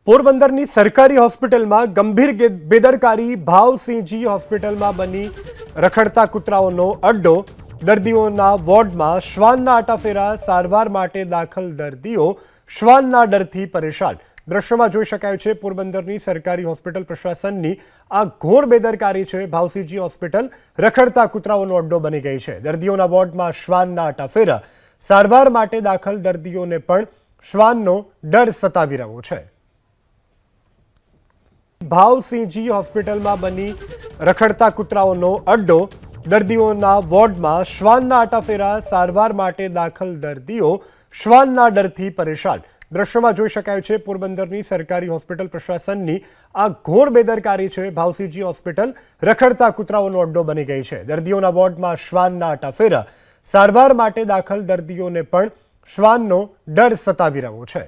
પોરબંદરની સરકારી હોસ્પિટલમાં ગંભીર બેદરકારી ભાવસિંહજી હોસ્પિટલમાં બની રખડતા કૂતરાઓનો અડ્ડો। દર્દીઓના વોર્ડમાં શ્વાનના આટાફેરા, સારવાર માટે દાખલ દર્દીઓ શ્વાનના ડરથી પરેશાન। દ્રશ્યમાં જોઈ શકાય છે પોરબંદરની સરકારી હોસ્પિટલ પ્રશાસનની આ ઘોર બેદરકારી છે। ભાવસિંહજી હોસ્પિટલ રખડતા કૂતરાઓનો અડ્ડો બની ગઈ છે। દર્દીઓના વોર્ડમાં શ્વાનના આટાફેરા, સારવાર માટે દાખલ દર્દીઓને પણ શ્વાનનો ડર સતાવી રહ્યો છે। ભાવસિંહજી હોસ્પિટલમાં બની રખડતા કૂતરાઓનો અડ્ડો। દર્દીઓના વોર્ડમાં શ્વાનના આટાફેરા, સારવાર માટે દાખલ દર્દીઓ શ્વાનના ડરથી પરેશાન। દ્રશ્યમાં જોઈ શકાય છે પોરબંદરની સરકારી હોસ્પિટલ પ્રશાસનની આ ઘોર બેદરકારી છે। ભાવસિંહજી હોસ્પિટલ રખડતા કૂતરાઓનો અડ્ડો બની ગઈ છે। દર્દીઓના વોર્ડમાં શ્વાનના આટાફેરા, સારવાર માટે દાખલ દર્દીઓને પણ શ્વાનનો ડર સતાવી રહ્યો છે।